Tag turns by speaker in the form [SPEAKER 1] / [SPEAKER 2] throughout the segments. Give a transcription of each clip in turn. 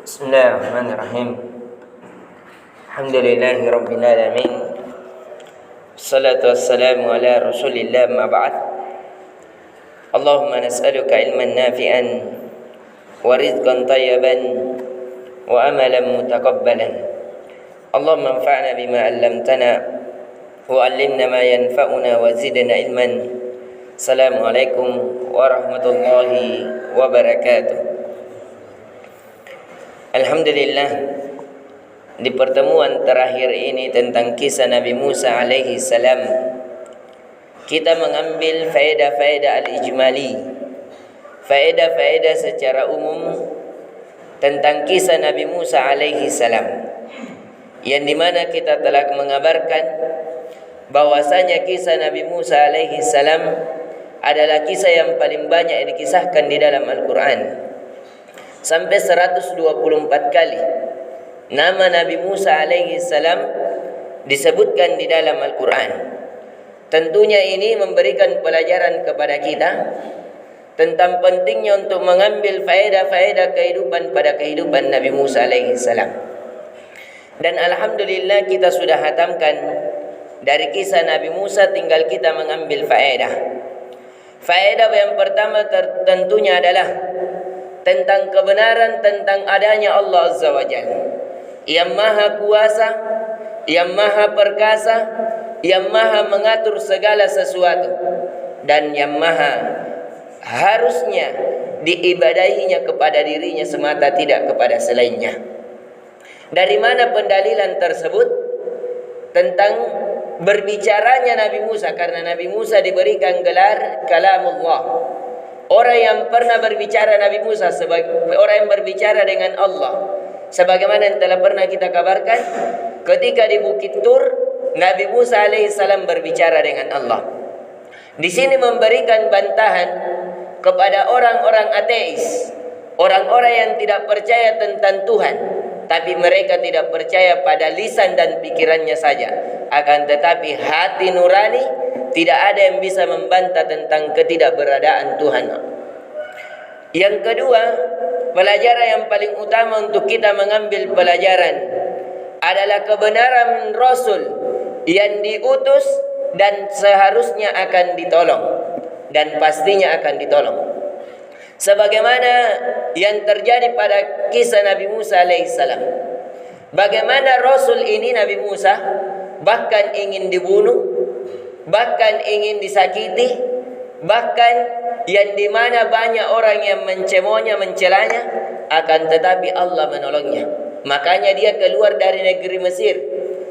[SPEAKER 1] Bismillahirrahmanirrahim. Alhamdulillahi rabbil alamin. Wassalatu wassalamu ala Rasulillah ma ba'd. Allahumma nas'aluka ilman nafi'an wa rizqan tayyiban wa amalan mutaqabbalan. Allahumma anfa'na bima 'allamtana wa 'allimna ma yanfa'una wa zidna ilman. Assalamualaikum warahmatullahi wabarakatuh. Alhamdulillah, di pertemuan terakhir ini tentang kisah Nabi Musa alaihi salam, kita mengambil faedah-faedah al-ijmali, faedah-faedah secara umum tentang kisah Nabi Musa alaihi salam, yang dimana kita telah mengabarkan bahwasanya kisah Nabi Musa alaihi salam adalah kisah yang paling banyak dikisahkan di dalam Al-Quran. Sampai 124 kali nama Nabi Musa alaihi salam disebutkan di dalam Al-Quran. Tentunya ini memberikan pelajaran kepada kita tentang pentingnya untuk mengambil faedah-faedah kehidupan pada kehidupan Nabi Musa alaihi salam. Dan alhamdulillah kita sudah hatamkan dari kisah Nabi Musa, tinggal kita mengambil faedah. Faedah yang pertama tentunya adalah tentang kebenaran tentang adanya Allah Azza wa Jalla, yang maha kuasa, yang maha perkasa, yang maha mengatur segala sesuatu, dan yang maha harusnya diibadahinya kepada dirinya semata, tidak kepada selainnya. Dari mana pendalilan tersebut? Tentang berbicaranya Nabi Musa, karena Nabi Musa diberikan gelar kalamullah, orang yang pernah berbicara. Nabi Musa sebagai orang yang berbicara dengan Allah, sebagaimana yang telah pernah kita kabarkan ketika di Bukit Tur, Nabi Musa alaihissalam berbicara dengan Allah. Di sini memberikan bantahan kepada orang-orang ateis, orang-orang yang tidak percaya tentang Tuhan, tapi mereka tidak percaya pada lisan dan pikirannya saja, akan tetapi hati nurani tidak ada yang bisa membantah tentang ketidakberadaan Tuhan. Yang kedua, pelajaran yang paling utama untuk kita mengambil pelajaran adalah kebenaran Rasul yang diutus dan seharusnya akan ditolong, dan pastinya akan ditolong. Sebagaimana yang terjadi pada kisah Nabi Musa alaihissalam. Bagaimana Rasul ini, Nabi Musa, bahkan ingin dibunuh, bahkan ingin disakiti, bahkan yang dimana banyak orang yang mencemonya, mencelanya, akan tetapi Allah menolongnya. Makanya dia keluar dari negeri Mesir,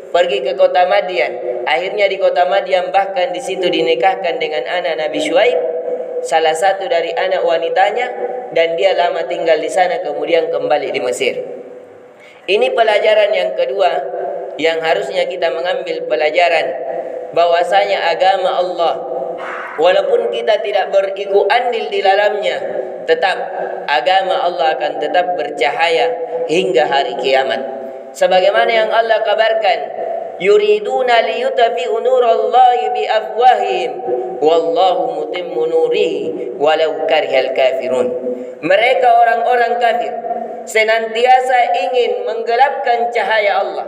[SPEAKER 1] pergi ke kota Madian. Akhirnya di kota Madian, bahkan di situ dinikahkan dengan anak Nabi Syuaib, salah satu dari anak wanitanya, dan dia lama tinggal di sana, kemudian kembali di Mesir. Ini pelajaran yang kedua yang harusnya kita mengambil pelajaran, bahwasanya agama Allah, walaupun kita tidak beriku andil di dalamnya, tetap agama Allah akan tetap bercahaya hingga hari kiamat. Sebagaimana yang Allah kabarkan, yuriduna liyutfi'u nurallahi biafwahihim wallahu mutimmu nurihi walau karihal kafirun. Mereka orang-orang kafir senantiasa ingin menggelapkan cahaya Allah.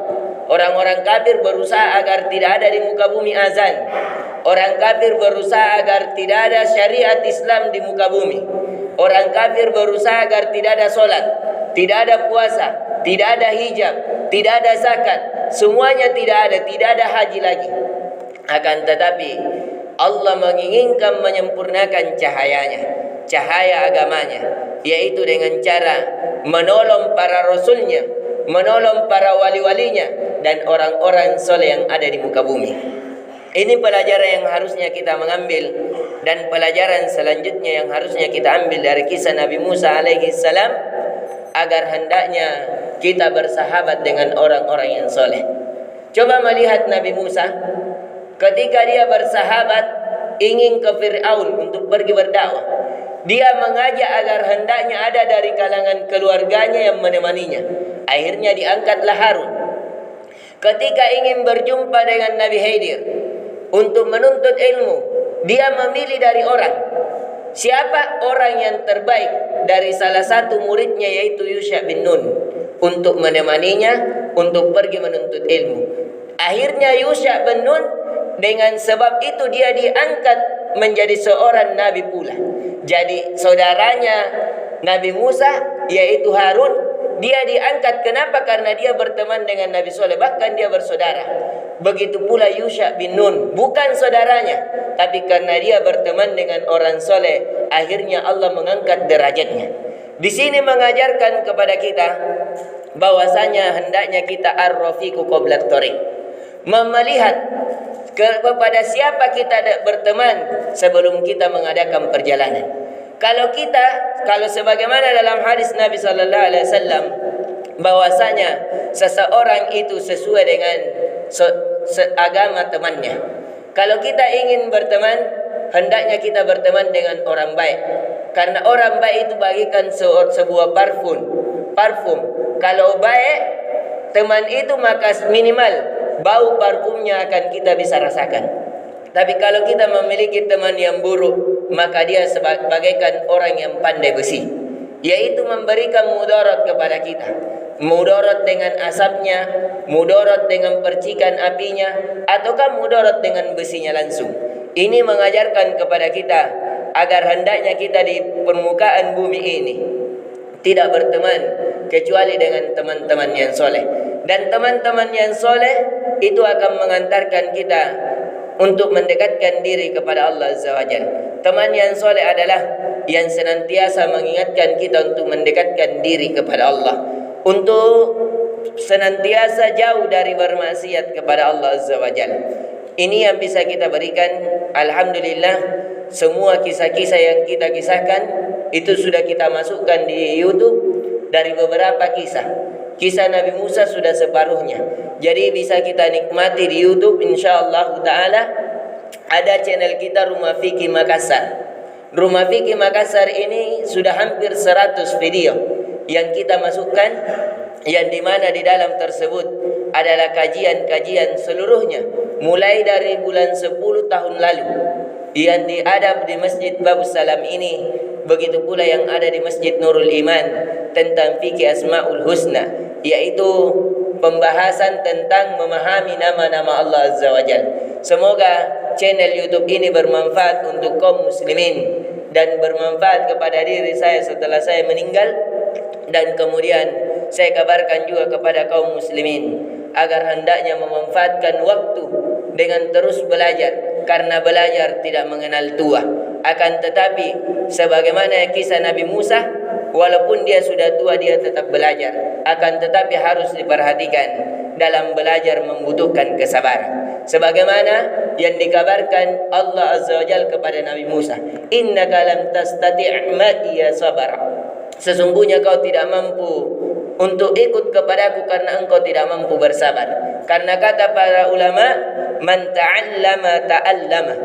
[SPEAKER 1] Orang-orang kafir berusaha agar tidak ada di muka bumi azan. Orang kafir berusaha agar tidak ada syariat Islam di muka bumi. Orang kafir berusaha agar tidak ada solat, tidak ada puasa, tidak ada hijab, tidak ada zakat. Semuanya tidak ada haji lagi. Akan tetapi Allah menginginkan menyempurnakan cahayanya, cahaya agamanya, yaitu dengan cara menolong para rasulnya, menolong para wali-walinya, dan orang-orang soleh yang ada di muka bumi. Ini pelajaran yang harusnya kita mengambil, dan pelajaran selanjutnya yang harusnya kita ambil dari kisah Nabi Musa alaihi salam, agar hendaknya kita bersahabat dengan orang-orang yang soleh. Coba melihat Nabi Musa ketika dia bersahabat ingin ke Fir'aun untuk pergi berdakwah. Dia mengajak agar hendaknya ada dari kalangan keluarganya yang menemaninya. Akhirnya diangkatlah Harun. Ketika ingin berjumpa dengan Nabi Khidir untuk menuntut ilmu, dia memilih dari orang. Siapa orang yang terbaik? Dari salah satu muridnya, yaitu Yusha bin Nun. untuk menemaninya untuk pergi menuntut ilmu. Akhirnya Yusha bin Nun dengan sebab itu dia diangkat menjadi seorang nabi pula. Jadi saudaranya Nabi Musa yaitu Harun, dia diangkat. Kenapa? Karena dia berteman dengan Nabi Soleh, bahkan dia bersaudara. Begitu pula Yusha bin Nun, bukan saudaranya, tapi karena dia berteman dengan orang soleh, akhirnya Allah mengangkat derajatnya. Di sini mengajarkan kepada kita bahwasanya hendaknya kita ar-rafiqu qabla at-tariq, melihat kepada siapa kita berteman sebelum kita mengadakan perjalanan. Kalau sebagaimana dalam hadis Nabi sallallahu alaihi wasallam bahwasanya seseorang itu sesuai dengan agama temannya. Kalau kita ingin berteman, hendaknya kita berteman dengan orang baik. Karena orang baik itu bagikan sebuah parfum. Kalau baik teman itu, maka minimal bau parfumnya akan kita bisa rasakan. Tapi kalau kita memiliki teman yang buruk, maka dia bagaikan orang yang pandai besi, yaitu memberikan mudarat kepada kita. Mudarat dengan asapnya, mudarat dengan percikan apinya, ataukah mudarat dengan besinya langsung. Ini mengajarkan kepada kita agar hendaknya kita di permukaan bumi ini tidak berteman kecuali dengan teman-teman yang soleh. Dan teman-teman yang soleh itu akan mengantarkan kita untuk mendekatkan diri kepada Allah Azza wa Jalla. Teman yang soleh adalah yang senantiasa mengingatkan kita untuk mendekatkan diri kepada Allah, untuk senantiasa jauh dari bermaksiat kepada Allah Azza wa Jalla. Ini yang bisa kita berikan. Alhamdulillah, semua kisah-kisah yang kita kisahkan itu sudah kita masukkan di YouTube. Dari beberapa kisah Nabi Musa sudah separuhnya. Jadi bisa kita nikmati di YouTube insyaallah taala. Ada channel kita Rumah Fikih Makassar. Rumah Fikih Makassar ini sudah hampir 100 video yang kita masukkan, yang dimana di dalam tersebut adalah kajian-kajian seluruhnya, mulai dari bulan 10 tahun lalu yang diadab di Masjid Babus Salam ini, begitu pula yang ada di Masjid Nurul Iman tentang fikih Asmaul Husna, yaitu pembahasan tentang memahami nama-nama Allah Azza wa Jalla. Semoga channel YouTube ini bermanfaat untuk kaum muslimin dan bermanfaat kepada diri saya setelah saya meninggal, dan kemudian saya kabarkan juga kepada kaum muslimin agar hendaknya memanfaatkan waktu dengan terus belajar, karena belajar tidak mengenal tua. Akan tetapi sebagaimana kisah Nabi Musa, walaupun dia sudah tua dia tetap belajar. Akan tetapi harus diperhatikan, dalam belajar membutuhkan kesabaran. Sebagaimana yang dikabarkan Allah Azza wa Jalla kepada Nabi Musa, innaka lam tastati' ma'iya sabara. Sesungguhnya kau tidak mampu untuk ikut kepadaku karena engkau tidak mampu bersabar. Karena kata para ulama, man ta'allama ta'allama.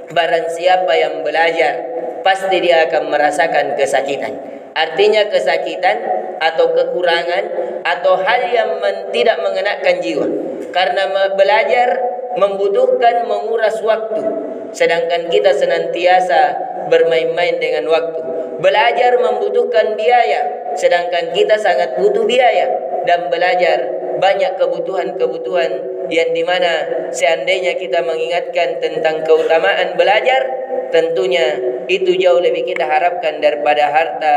[SPEAKER 1] Barang siapa yang belajar, pasti dia akan merasakan kesakitan. Artinya kesakitan atau kekurangan atau hal yang tidak mengenakan jiwa. Karena belajar membutuhkan menguras waktu, sedangkan kita senantiasa bermain-main dengan waktu. Belajar membutuhkan biaya, sedangkan kita sangat butuh biaya. Dan belajar banyak kebutuhan-kebutuhan yang dimana seandainya kita mengingatkan tentang keutamaan belajar, tentunya itu jauh lebih kita harapkan daripada harta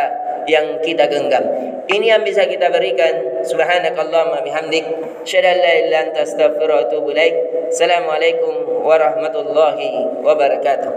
[SPEAKER 1] yang kita genggam. Ini yang bisa kita berikan. Subhanakallahumma bihamdik, asyhadu an la ilaha illa anta, astaghfiruka wa atubu ilaik. Assalamualaikum warahmatullahi wabarakatuh.